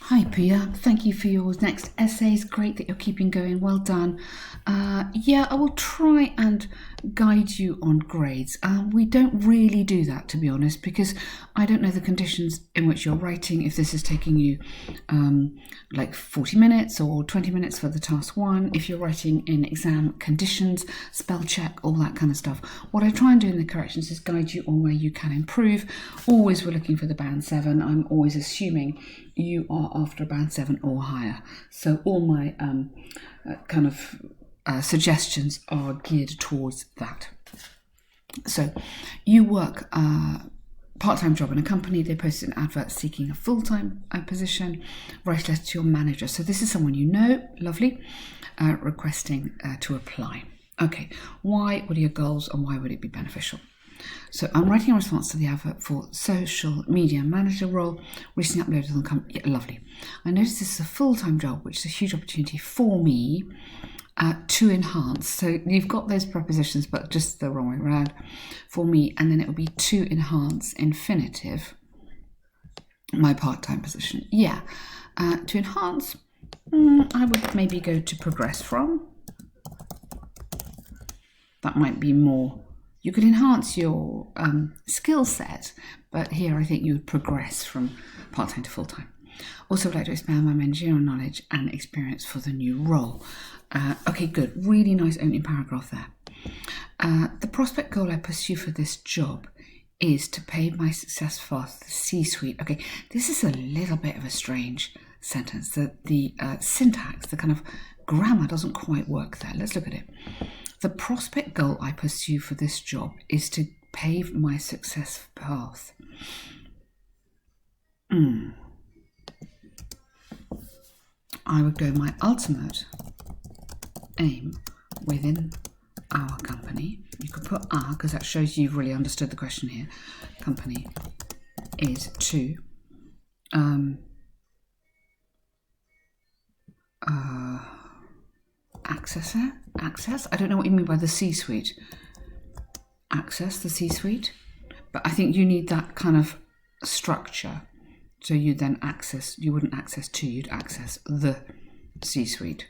Hi Pooya, thank you for your next essays. Great that you're keeping going. Well done. Yeah, I will try and guide you on grades. We don't really do that, to be honest, because I don't know the conditions in which you're writing. If this is taking you like 40 minutes or 20 minutes for the task one, if you're writing in exam conditions, spell check, all that kind of stuff. What I try and do in the corrections is guide you on where you can improve. Always we're looking for the band 7. I'm always assuming you are after a band 7 or higher. So all my suggestions are geared towards that. So you work part-time job in a company. They posted an advert seeking a full-time position. Write a letter to your manager. So this is someone you know, lovely, requesting to apply. Okay, why? What are your goals and why would it be beneficial? So I'm writing a response to the advert for social media manager role, recently uploaded on the company. Yeah, lovely. I noticed this is a full-time job, which is a huge opportunity for me to enhance. So you've got those prepositions, but just the wrong way around for me. And then it will be to enhance infinitive, my part-time position. Yeah, to enhance, I would maybe go to progress from. That might be more. You could enhance your skill set, but here I think you would progress from part-time to full-time. Also, I'd like to expand my managerial knowledge and experience for the new role. Okay, good. Really nice opening paragraph there. The prospect goal I pursue for this job is to pave my success path to the C-suite. Okay, this is a little bit of a strange sentence. The syntax, the kind of grammar doesn't quite work there. Let's look at it. The prospect goal I pursue for this job is to pave my success path. I would go my ultimate aim within our company. You could put our, because that shows you've really understood the question here. Company is to access. I don't know what you mean by the C-suite. Access the C-suite, but I think you need that kind of structure. So you then access. You wouldn't access to. You'd access the C-suite.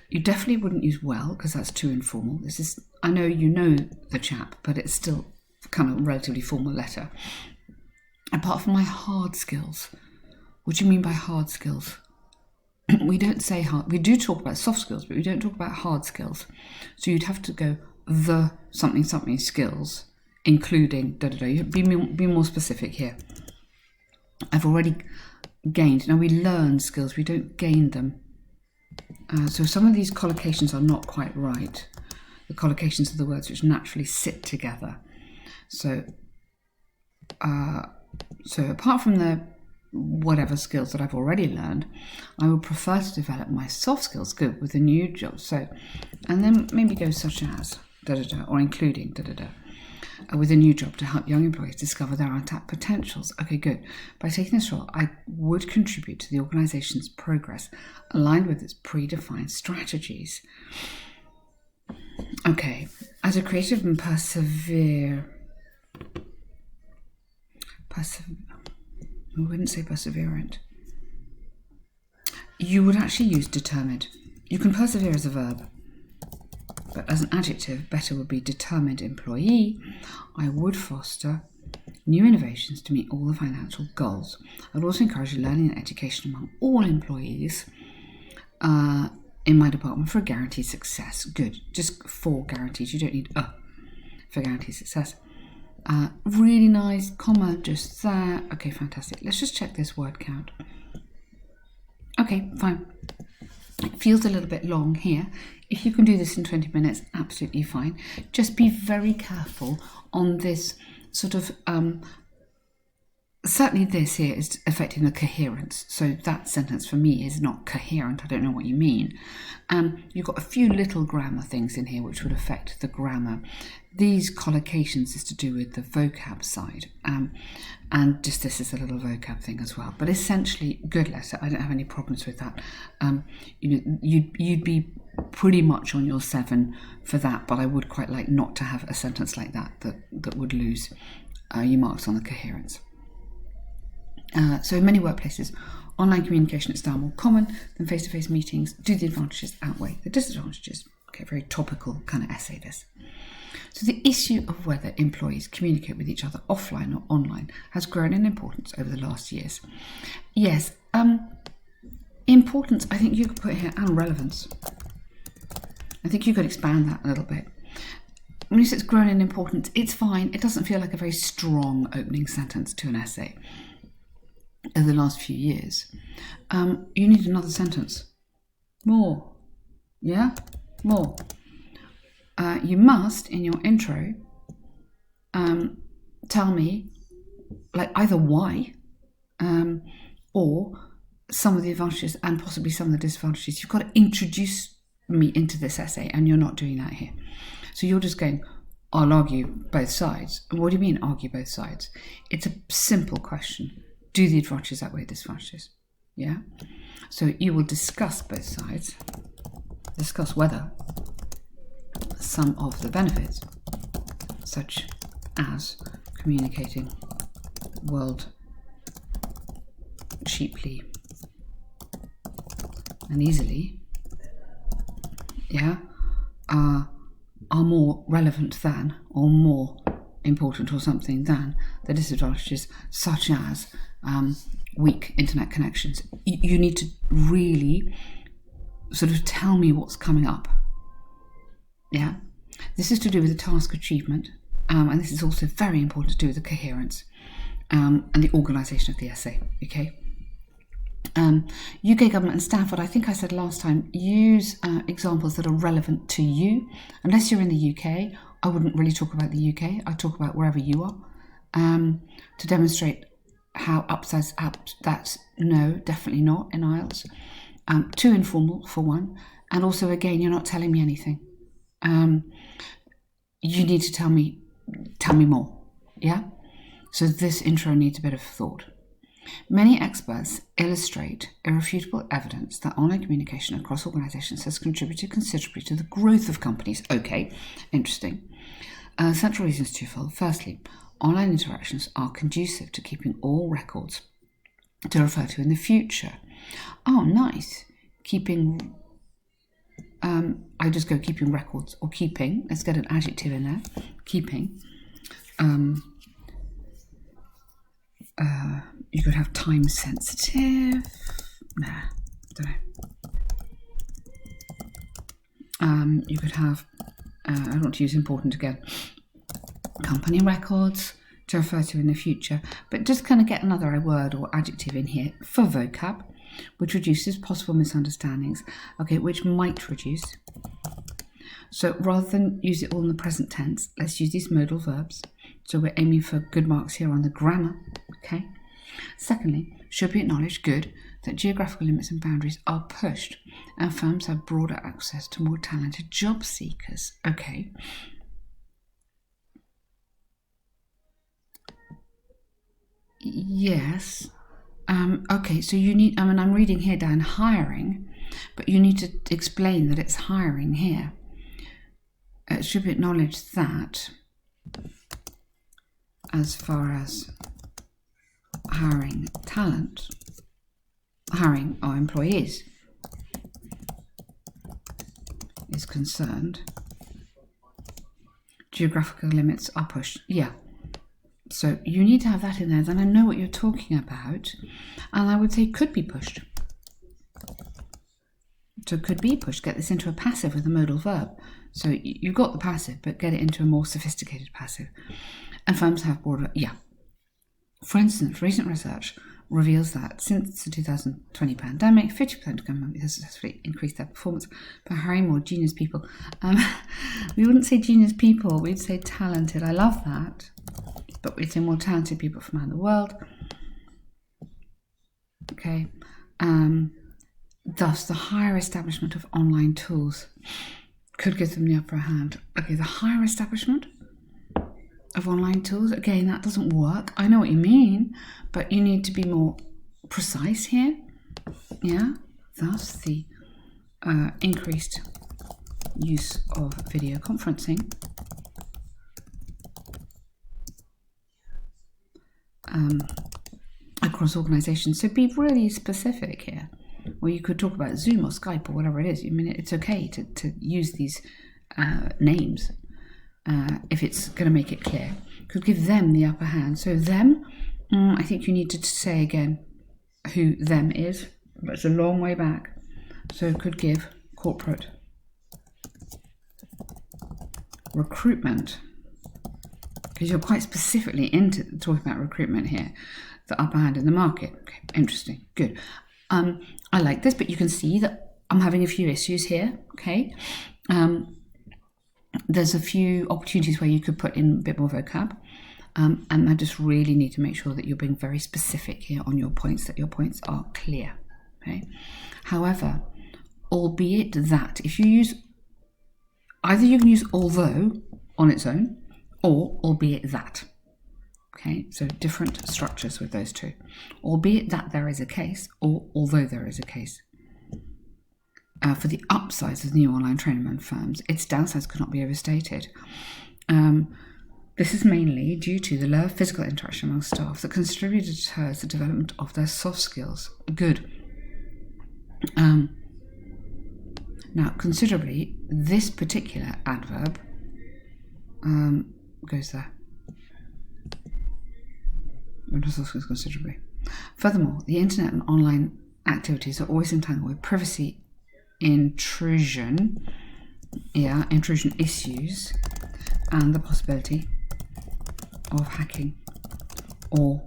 You definitely wouldn't use well because that's too informal. This is. I know you know the chap, but it's still kind of relatively formal letter. Apart from my hard skills, what do you mean by hard skills? We don't say hard. We do talk about soft skills, but we don't talk about hard skills. So you'd have to go the something skills, including You be more specific here. I've already gained. Now we learn skills. We don't gain them. So some of these collocations are not quite right. The collocations are the words which naturally sit together. So apart from the whatever skills that I've already learned, I would prefer to develop my soft skills good with a new job. So, and then maybe go such as or including with a new job to help young employees discover their untapped potentials. Okay, good. By taking this role, I would contribute to the organization's progress aligned with its predefined strategies. Okay, as a creative and I wouldn't say perseverant. You would actually use determined. You can persevere as a verb, but as an adjective, better would be determined employee. I would foster new innovations to meet all the financial goals. I would also encourage learning and education among all employees in my department for a guaranteed success. Good. Just for guarantees. You don't need for guaranteed success. Really nice, comma just there. Okay, fantastic. Let's just check this word count. Okay, fine. It feels a little bit long here. If you can do this in 20 minutes, absolutely fine. Just be very careful on this sort of certainly this here is affecting the coherence. So that sentence for me is not coherent. I don't know what you mean. You've got a few little grammar things in here which would affect the grammar. These collocations is to do with the vocab side. And just this is a little vocab thing as well. But essentially, good letter. I don't have any problems with that. You'd be pretty much on your 7 for that, but I would quite like not to have a sentence like that would lose your marks on the coherence. So in many workplaces, Online communication is now more common than face-to-face meetings. Do the advantages outweigh the disadvantages? Okay, very topical kind of essay this. So the issue of whether employees communicate with each other offline or online has grown in importance over the last years. Yes, importance, I think you could put here, and relevance. I think you could expand that a little bit. When you say it's grown in importance, it's fine. It doesn't feel like a very strong opening sentence to an essay over the last few years. You need another sentence. More. Yeah? More. You must, in your intro, tell me, like, either why or some of the advantages and possibly some of the disadvantages. You've got to introduce me into this essay, and you're not doing that here. So you're just going, I'll argue both sides. And what do you mean, argue both sides? It's a simple question. Do the advantages outweigh the disadvantages? Yeah? So you will discuss both sides, discuss whether some of the benefits, such as communicating world cheaply and easily, yeah, are more relevant than, or more important or something than, the disadvantages, such as weak internet connections. You need to really sort of tell me what's coming up. Yeah, this is to do with the task achievement, and this is also very important to do with the coherence and the organisation of the essay. Okay. UK government and Stanford, I think I said last time, use examples that are relevant to you. Unless you're in the UK, I wouldn't really talk about the UK. I'd talk about wherever you are, to demonstrate how that's no, definitely not in IELTS. Too informal for one, and also again, you're not telling me anything. You need to tell me more. Yeah. So this intro needs a bit of thought. Many experts illustrate irrefutable evidence that online communication across organisations has contributed considerably to the growth of companies. Okay, interesting. Central reasons twofold. Firstly, online interactions are conducive to keeping all records to refer to in the future. Oh, nice. Keeping, I just go keeping records, or keeping, let's get an adjective in there, keeping. You could have time sensitive. Nah, don't know. You could have, I don't want to use important again, company records to refer to in the future, but just kind of get another word or adjective in here for vocab, which reduces possible misunderstandings. Okay, which might reduce. So rather than use it all in the present tense, let's use these modal verbs. So we're aiming for good marks here on the grammar. Okay. Secondly, should be acknowledged, good, that geographical limits and boundaries are pushed and firms have broader access to more talented job seekers. Okay. Yes. Okay, so you need, I'm reading here down hiring, but you need to explain that it's hiring here. It should be acknowledged that as far as hiring talent, hiring our employees is concerned, geographical limits are pushed. Yeah. So you need to have that in there. Then I know what you're talking about. And I would say could be pushed. So could be pushed. Get this into a passive with a modal verb. So you've got the passive, but get it into a more sophisticated passive. And firms have broader, yeah. For instance, recent research reveals that since the 2020 pandemic, 50% of companies have successfully increased their performance by hiring more genius people. We wouldn't say genius people, we'd say talented. I love that. But we'd say more talented people from around the world. Okay. Thus, the higher establishment of online tools could give them the upper hand. Okay, the higher establishment of online tools, again, that doesn't work. I know what you mean, but you need to be more precise here. Yeah, thus the increased use of video conferencing across organisations. So be really specific here. Or you could talk about Zoom or Skype or whatever it is. I mean, it's okay to use these names if it's going to make it clear. Could give them the upper hand. So them, I think you need to say again who them is, but it's a long way back. So could give corporate recruitment, because you're quite specifically into talking about recruitment here, the upper hand in the market. Okay, interesting, good. I like this, but you can see that I'm having a few issues here. Okay, there's a few opportunities where you could put in a bit more vocab, and I just really need to make sure that you're being very specific here on your points, that your points are clear. Okay, however, albeit that if you use either, you can use although on its own, or albeit that. Okay, so different structures with those two. Albeit that there is a case, or although there is a case. For the upsides of the new online training firms, its downsides could not be overstated. This is mainly due to the low physical interaction among staff that contributed to the development of their soft skills. Good. Now, considerably, this particular adverb goes there. Considerably. Furthermore, the internet and online activities are always entangled with privacy intrusion issues, and the possibility of hacking or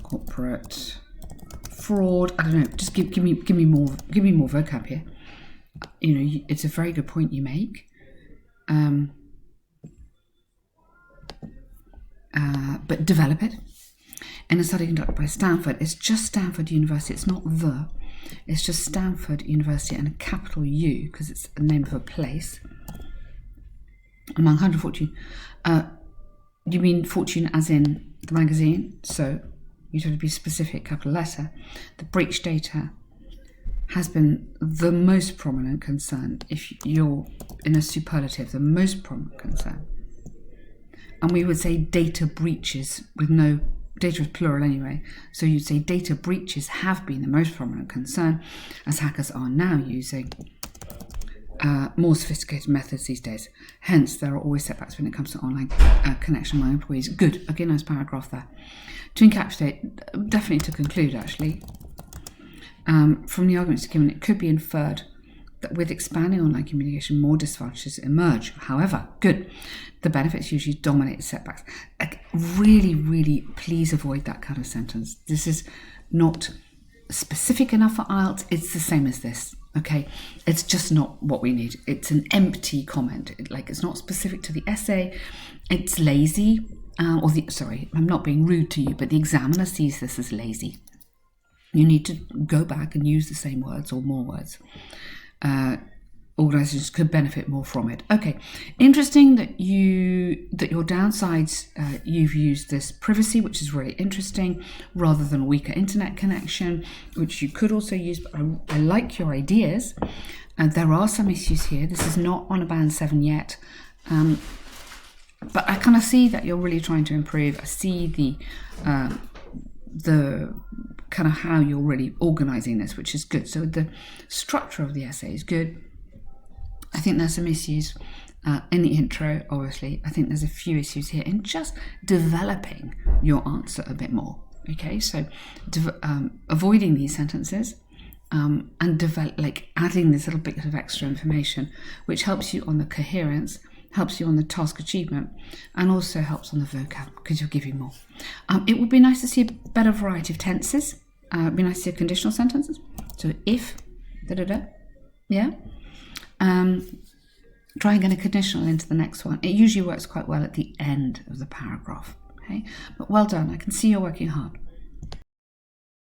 corporate fraud. I don't know. Just give me more vocab here. You know, it's a very good point you make. But develop it. In a study conducted by Stanford, it's just Stanford University. It's not it's just Stanford University and a capital U, because it's the name of a place. Among 114, you mean fortune as in the magazine? So you have to be specific, capital letter. The breach data has been the most prominent concern. If you're in a superlative, the most prominent concern. And we would say data breaches with no, data is plural anyway, so you'd say data breaches have been the most prominent concern, as hackers are now using more sophisticated methods these days. Hence, there are always setbacks when it comes to online connection among employees. Good, again, nice paragraph there. To encapsulate, definitely to conclude actually, from the arguments given, it could be inferred that with expanding online communication, more disadvantages emerge. However, good, the benefits usually dominate the setbacks. Like, really, really, please avoid that kind of sentence. This is not specific enough for IELTS. It's the same as this, okay? It's just not what we need. It's an empty comment. It's not specific to the essay. It's lazy. Sorry, I'm not being rude to you, but the examiner sees this as lazy. You need to go back and use the same words or more words. Organisations could benefit more from it. Okay, interesting that your downsides, you've used this privacy, which is really interesting, rather than weaker internet connection, which you could also use. But I like your ideas, and there are some issues here. This is not on a band 7 yet, but I kind of see that you're really trying to improve. I see the kind of how you're really organising this, which is good. So the structure of the essay is good. I think there's some issues in the intro, obviously. I think there's a few issues here in just developing your answer a bit more. Okay, so avoiding these sentences and adding this little bit of extra information, which helps you on the coherence, helps you on the task achievement, and also helps on the vocab, because you're giving more. It would be nice to see a better variety of tenses. It would be nice to see conditional sentences. So if, yeah. Try and get a conditional into the next one. It usually works quite well at the end of the paragraph. Okay, but well done. I can see you're working hard.